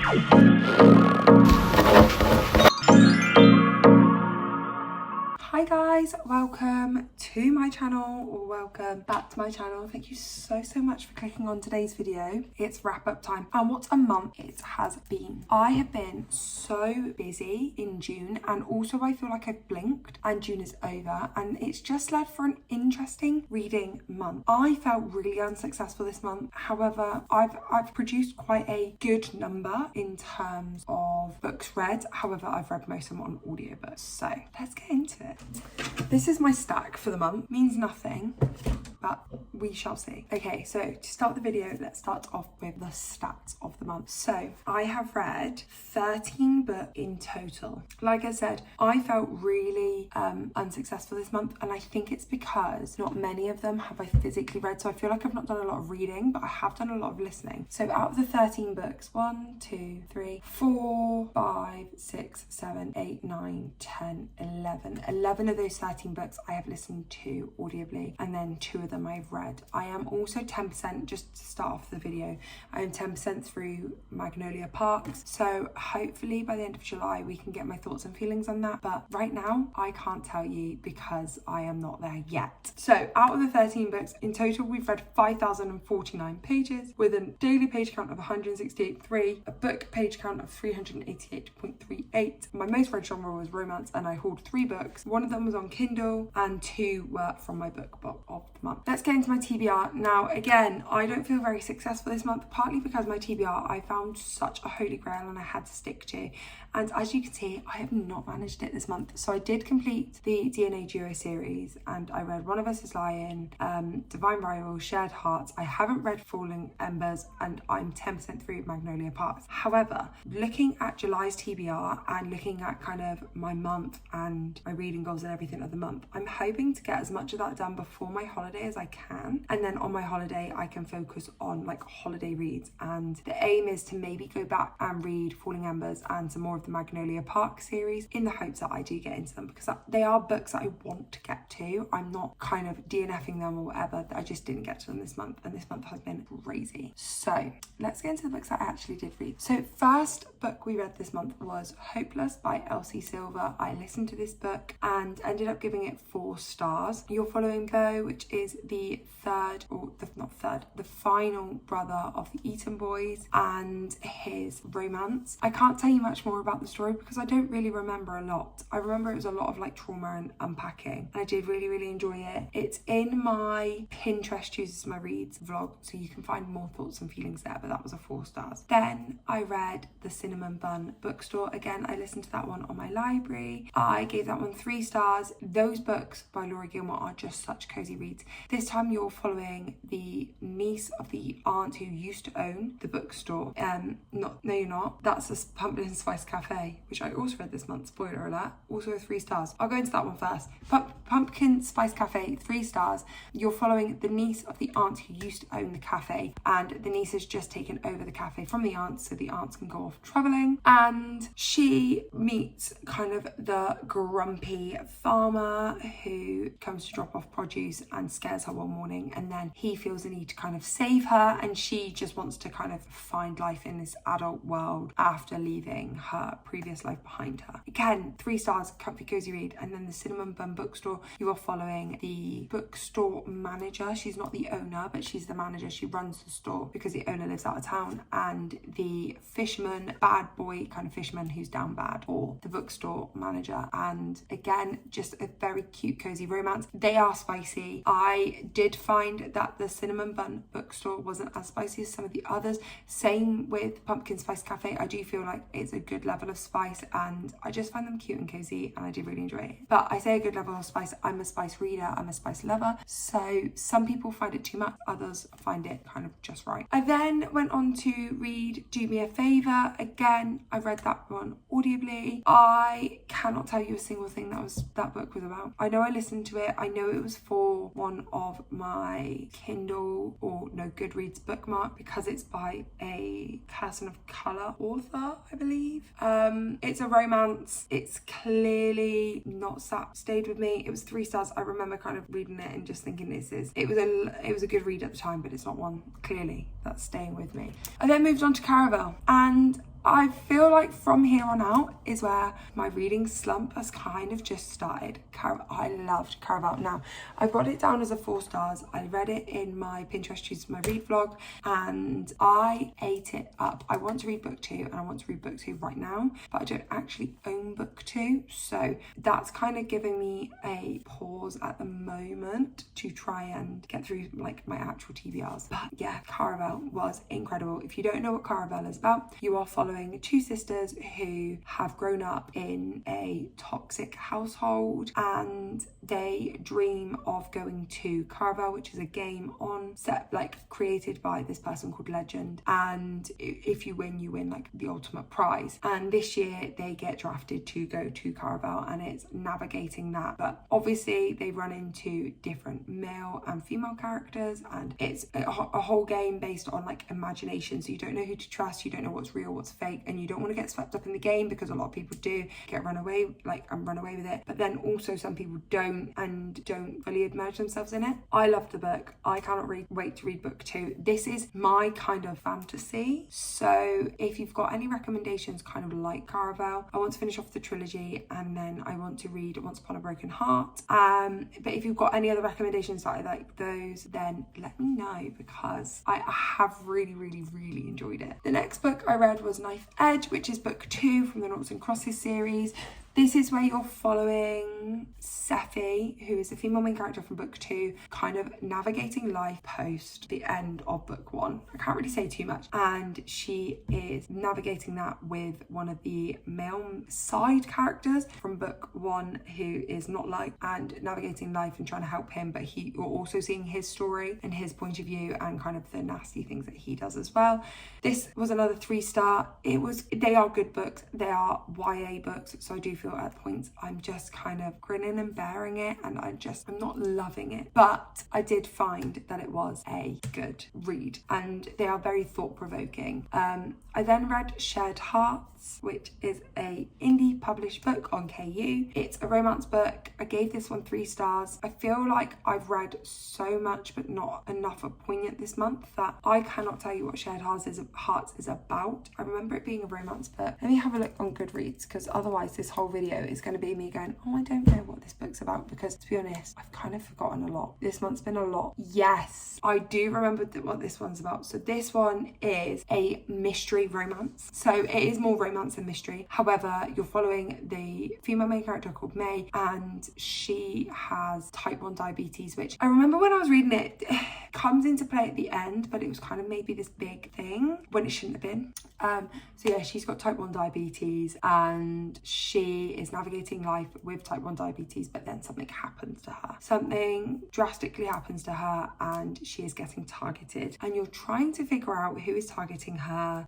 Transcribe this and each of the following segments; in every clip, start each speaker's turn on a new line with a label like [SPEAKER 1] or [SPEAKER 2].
[SPEAKER 1] Hi guys, welcome to my channel, or welcome back to my channel. Thank you so much for clicking on today's video. It's wrap up time, and what a month it has been. I have been so busy in June, and also I feel like I've blinked and June is over, and it's just led for an interesting reading month. I felt really unsuccessful this month. However, I've produced quite a good number in terms of books read. However, I've read most of them on audiobooks, so let's get into it. This is my stack for the month. Means nothing, but we shall see. Okay, so to start the video, let's start off with the stats of the month. So I have read 13 books in total. Like I said, I felt really unsuccessful this month, and I think it's because not many of them have I physically read. So I feel like I've not done a lot of reading, but I have done a lot of listening. So out of the 13 books, 1, 2, 3, 4, 5, 6, 7, 8, 9, 10, 11 of those 13 books I have listened to audibly, and then 2 of them I've read. I am also 10%, just to start off the video, I am 10% through Magnolia Parks, so hopefully by the end of July we can get my thoughts and feelings on that, but right now I can't tell you because I am not there yet. So out of the 13 books, in total we've read 5,049 pages with a daily page count of 168.3, a book page count of 388.38. My most read genre was romance, and I hauled 3 books. One of them was on Kindle and 2 were from my book of the month. Let's get into my TBR. Now again, I don't feel very successful this month, partly because my TBR I found such a holy grail and I had to stick to, and as you can see I have not managed it this month. So I did complete the DNA duo series, and I read One of Us is Lying, Divine Rival, Shared Hearts. I haven't read Falling Embers, and I'm 10% through Magnolia Parks. However, looking at July's TBR and looking at kind of my month and my reading goals and everything of the month, I'm hoping to get as much of that done before my holiday as I can, and then on my holiday I can focus on like holiday reads, and the aim is to maybe go back and read Falling Embers and some more of the Magnolia Park series in the hopes that I do get into them, because they are books that I want to get to. I'm not kind of DNFing them or whatever, I just didn't get to them this month, and this month has been crazy. So let's get into the books that I actually did read. So first book we read this month was Hopeless by Elsie Silver. I listened to this book and ended up giving it 4 stars. You're Following Go, which is the the final brother of the Eaton boys and his romance. I can't tell you much more about the story because I don't really remember a lot. I remember it was a lot of like trauma and unpacking, and I did really enjoy it. It's in my Pinterest chooses my reads vlog, so you can find more thoughts and feelings there, but that was a 4 stars. Then I read The Cinnamon Bun Bookstore. Again, I listened to that one on my library. I gave that one 3 stars. Those books by Laura Gilmore are just such cozy reads. This time you're following the niece of the aunt who used to own the bookstore. No you're not. That's a Pumpkin Spice Cafe, which I also read this month, spoiler alert, also 3 stars. I'll go into that one first. Pumpkin Spice Cafe, 3 stars. You're following the niece of the aunt who used to own the cafe, and the niece has just taken over the cafe from the aunt so the aunts can go off traveling, and she meets kind of the grumpy farmer who comes to drop off produce and scares her one morning, and then he feels the need to kind of save her, and she just wants to kind of find life in this adult world after leaving her previous life behind her. Again, 3 stars, comfy cozy read. And then The Cinnamon Bun Bookstore, you are following the bookstore manager. She's not the owner, but she's the manager. She runs the store because the owner lives out of town, and the fisherman, bad boy kind of fisherman who's down bad, or the bookstore manager. And again, just a very cute cozy romance. They are spicy. I did find that The Cinnamon Bun Bookstore wasn't as spicy as some of the others. Same with Pumpkin Spice Cafe. I do feel like it's a good level of spice, and I just find them cute and cozy, and I do really enjoy it. But I say a good level of spice, I'm a spice reader, I'm a spice lover, so some people find it too much, others find it kind of just right. I then went on to read Do Me a Favour. Again, I read that one audibly. I cannot tell you a single thing that book was about. I know I listened to it, I know it was for one of my Kindle or no Goodreads bookmark because it's by a person of colour author, I believe. It's a romance. It's clearly not stayed with me. It was 3 stars. I remember kind of reading it and just thinking it was a good read at the time, but it's not one clearly that's staying with me. I then moved on to Caravel, and I feel like from here on out is where my reading slump has kind of just started. I loved Caraval. Now, I've got it down as a 4 stars. I read it in my Pinterest Choose My Read vlog and I ate it up. I want to read book 2 and I want to read book 2 right now, but I don't actually own book 2. So that's kind of giving me a pause at the moment to try and get through like my actual TBRs. But yeah, Caraval was incredible. If you don't know what Caraval is about, you are following 2 sisters who have grown up in a toxic household and they dream of going to Caraval, which is a game on set, like created by this person called Legend, and if you win, you win like the ultimate prize. And this year they get drafted to go to Caraval and it's navigating that, but obviously they run into different male and female characters and it's a whole game based on like imagination, so you don't know who to trust, you don't know what's real, what's fake, and you don't want to get swept up in the game because a lot of people do get run away with it, but then also some people don't fully immerse themselves in it. I loved the book. I cannot wait to read book 2. This is my kind of fantasy, so if you've got any recommendations kind of like Caraval, I want to finish off the trilogy and then I want to read Once Upon a Broken Heart, but if you've got any other recommendations that I like those, then let me know because I have really enjoyed it. The next book I read was Knife Edge, which is book 2 from the Noughts and Crosses series. This is where you're following Sephi, who is the female main character from book 2, kind of navigating life post the end of book 1. I can't really say too much. And she is navigating that with one of the male side characters from book 1 who is not like, and navigating life and trying to help him, but you're also seeing his story and his point of view and kind of the nasty things that he does as well. This was another 3-star. They are good books. They are YA books, so I do feel at points I'm just kind of grinning and bearing it and I'm not loving it, but I did find that it was a good read and they are very thought-provoking. I then read Shared Hearts, which is a indie published book on KU. It's a romance book. I gave this one 3 stars. I feel like I've read so much but not enough of poignant this month that I cannot tell you what Shared Hearts is about. I remember it being a romance book. Let me have a look on Goodreads because otherwise this whole video is going to be me going, oh, I don't know what this book's about, because to be honest, I've kind of forgotten a lot. This month's been a lot. Yes, I do remember what this one's about. So this one is a mystery romance. So it is more romance than mystery. However, you're following the female main character called May and she has type 1 diabetes, which I remember when I was reading it, comes into play at the end, but it was kind of maybe this big thing when it shouldn't have been. So yeah, she's got type 1 diabetes and she is navigating life with type 1 diabetes, but then something happens to her. Something drastically happens to her and she is getting targeted. And you're trying to figure out who is targeting her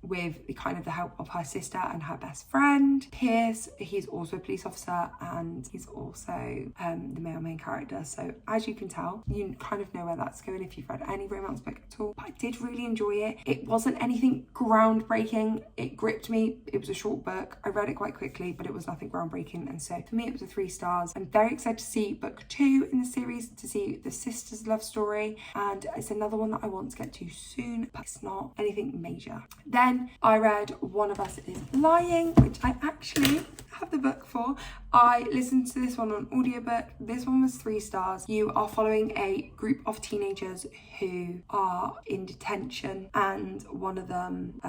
[SPEAKER 1] with the kind of the help of her sister and her best friend, Pierce. He's also a police officer and he's also the male main character. So as you can tell, you kind of know where that's going if you've read any romance book at all. But I did really enjoy it. It wasn't anything groundbreaking. It gripped me. It was a short book. I read it quite quickly, but it was nothing groundbreaking. And so for me, it was a 3 stars. I'm very excited to see book 2 in the series, to see the sisters' love story. And it's another one that I want to get to soon, but it's not anything major. Then I read One of Us is Lying, which I actually have the book for. I listened to this one on audiobook. This one was 3 stars. You are following a group of teenagers who are in detention and one of them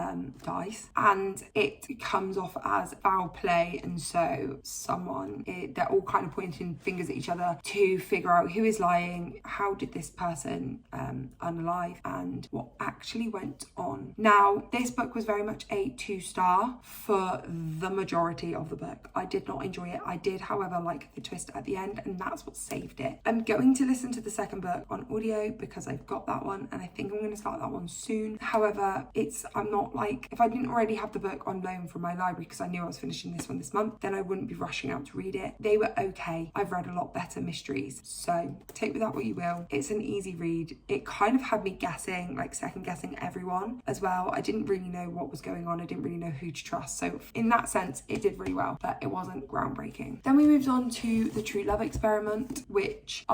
[SPEAKER 1] dies, and it comes off as foul play, and so they're all kind of pointing fingers at each other to figure out who is lying, how did this person unalive, and what actually went on. Now, this book was very much a 2-star for the majority of the book. I did not enjoy it. I did, however, like the twist at the end, and that's what saved it. I'm going to listen to the second book on audio because I've got that one and I think I'm going to start that one soon. However, I'm not like, if I didn't already have the book on loan from my library because I knew I was finishing this one this month, then I wouldn't be rushing out to read it. They were okay. I've read a lot better mysteries, so take with that what you will. It's an easy read. It kind of had me guessing, like second guessing everyone as well. I didn't really know what was going on. I didn't really know who to trust. So in that sense, it did really well. but it wasn't groundbreaking. Then we moved on to The True Love Experiment, which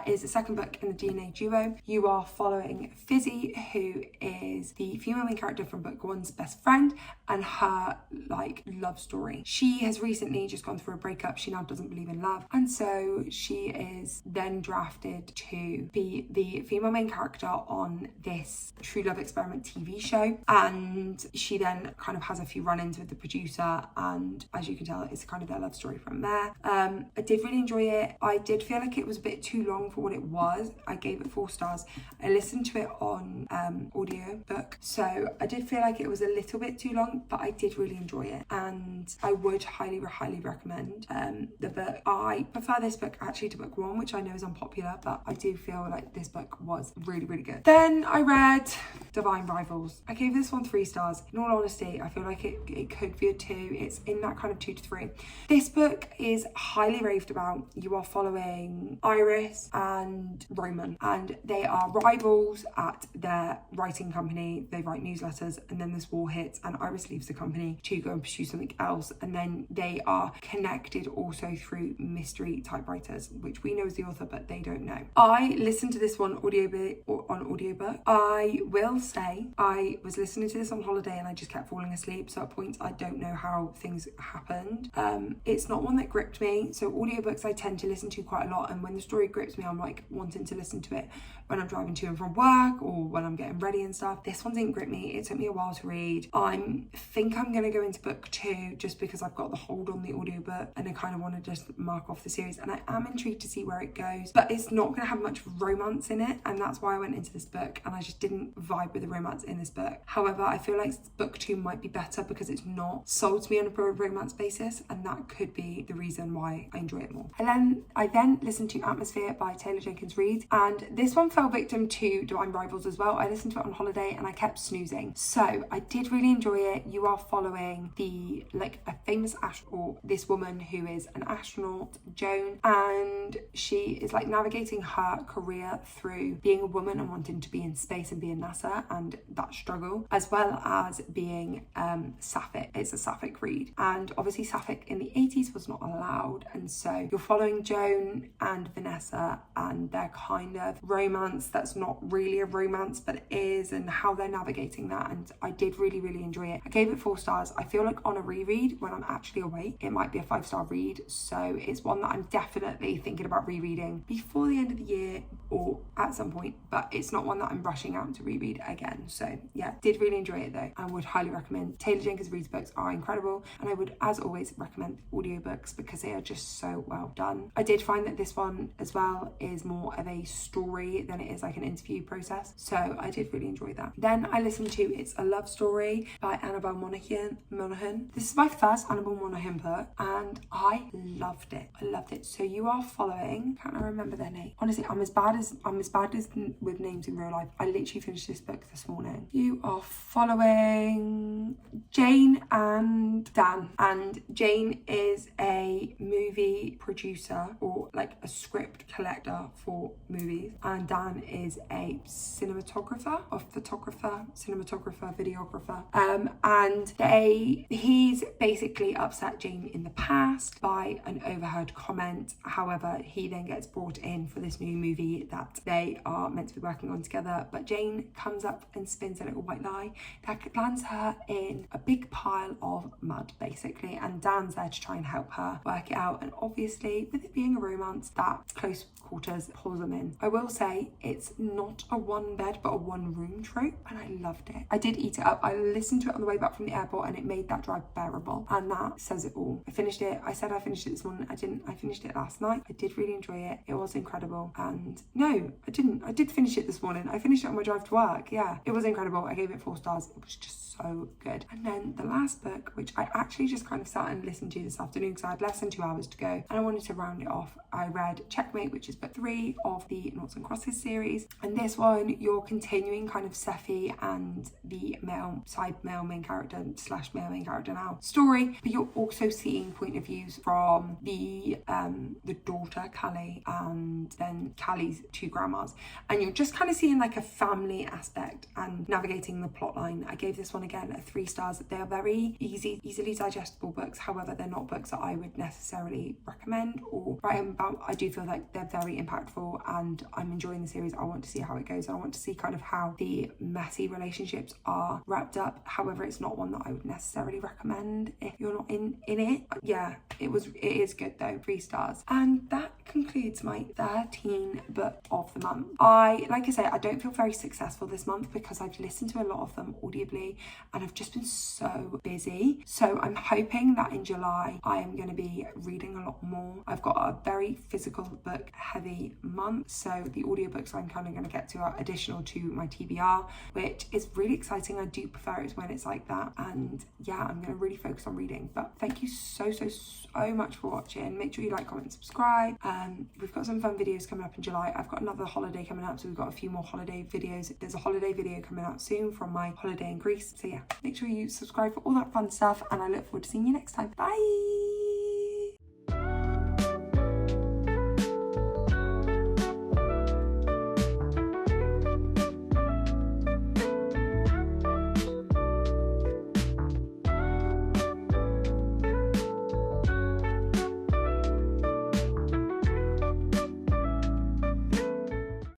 [SPEAKER 1] is the second book in the DNA duo. You are following Fizzy, who is the female main character from book one's best friend, and her like love story. She has recently just gone through a breakup. She now doesn't believe in love, and so she is then drafted to be the female main character on this True Love Experiment TV show, and she then kind of has a few run-ins with the producer, and as you can tell, it's kind of their love story from there. I did really enjoy it. I did feel like it was a bit too long for what it was. I gave it 4 stars. I listened to it on audio book, so I did feel like it was a little bit too long, but I did really enjoy it, and I would highly recommend the book. I prefer this book actually to book one, which I know is unpopular, but I do feel like this book was really good. Then I read Divine Rivals. I gave this one 3 stars. In all honesty, I feel like it could be a 2. It's in that kind of 2 to 3. This book is highly raved about. You are following Iris and Roman, and they are rivals at their writing company. They write newsletters, and then this war hits and Iris leaves the company to go and pursue something else, and then they are connected also through mystery typewriters, which we know is the author, but they don't know. I listened to this one on audiobook. I will say I was listening to this on holiday and I just kept falling asleep, so at points I don't know how things happened. It's not one that gripped me. So audiobooks I tend to listen to quite a lot, and when the story grips me, I'm like wanting to listen to it when I'm driving to and from work or when I'm getting ready and stuff. This one didn't grip me. It took me a while to read. I think I'm going to go into book 2 just because I've got the hold on the audiobook and I kind of want to just mark off the series, and I am intrigued to see where it goes, but it's not going to have much romance in it, and that's why I went into this book, and I just didn't vibe with the romance in this book. However, I feel like book 2 might be better because it's not sold to me on a romance basis, and that could be the reason why I enjoy it more. And I then listened to Atmosphere by Taylor Jenkins Reid, and this one fell victim to Divine Rivals as well. I listened to it on holiday and I kept snoozing, so I did really enjoy it. You are following a famous or this woman who is an astronaut, Joan, and she is like navigating her career through being a woman and wanting to be in space and be in NASA, and that struggle, as well as being sapphic. It's a sapphic read, and obviously sapphic in the 80s was not allowed, and so you're following Joan and Vanessa and their kind of romance that's not really a romance but it is, and how they're navigating that, and I did really enjoy it. I gave it 4 stars. I feel like on a reread when I'm actually awake it might be a 5-star read, so it's one that I'm definitely thinking about rereading before the end of the year or at some point, but it's not one that I'm rushing out to reread again. So yeah, did really enjoy it though. I would highly recommend. Taylor Jenkins Reid's books are incredible, and I would as always recommend audiobooks because they are just so well done. I did find that this one as well is more of a story than it is like an interview process, so I did really enjoy that. Then I listened to It's a Love Story by Annabelle Monaghan. This is my first Annabelle Monaghan book and I loved it. So you are following, can't I remember their name? Honestly, I'm as bad as with names in real life. I literally finished this book this morning. You are following Jane and Dan, and Jane is a movie producer or like a script collector for movies, and Dan is a cinematographer, videographer, and he's basically upset Jane in the past by an overheard comment. However, he then gets brought in for this new movie that they are meant to be working on together, but Jane comes up and spins a little white lie that lands her in a big pile of mud basically, and Dan's there to try and help her work it out, and obviously with it being a romance, that close quarters pulls them in. I will say it's not a 1 bed but a 1 room trope, and I loved it. I did eat it up. I listened to it on the way back from the airport and it made that drive bearable, and that says it all. I finished it. I said I finished it this morning. I didn't. I finished it last night. I did really enjoy it. It was incredible. And no, I didn't. I did finish it this morning. I finished it on my drive to work. Yeah, it was incredible. I gave it 4 stars. It was just so good. And then the last book, which I actually just kind of sat and listened to this afternoon because I had less than 2 hours to go and I wanted to round it off, I read Checkmate, which is book 3 of the Noughts and Crosses series. And this one, you're continuing kind of Sephi and the male main character / male main character now story, but you're also seeing point of views from the daughter Callie and then Callie's 2 grandmas, and you're just kind of seeing like a family aspect and navigating the plot line. I gave this one again a 3 stars. They are very easily digestible books. However, they're not books that I would necessarily recommend or write about. I do feel like they're very impactful and I'm enjoying the series. I want to see how it goes. I want to see kind of how the messy relationships are wrapped up. However, it's not one that I would necessarily recommend if you're not in it. Yeah, it is good though. 3 stars. And that concludes my 13 book of the month. Like I say, I don't feel very successful this month because I've listened to a lot of them audibly and I've just been so busy. So I'm hoping that in July I am going to be reading a lot more. I've got a very physical book heavy month, so the audiobooks I'm kind of going to get to are additional to my TBR, which is really exciting. I do prefer it when it's like that, and yeah, I'm going to really focus on reading. But thank you so much for watching. Make sure you like, comment, subscribe. We've got some fun videos coming up in July. I've got another holiday coming up, so we've got a few more holiday videos. There's a holiday video coming out soon from my holiday in Greece, so yeah, make sure you subscribe for all that fun stuff, and I look forward to seeing you next time. Bye.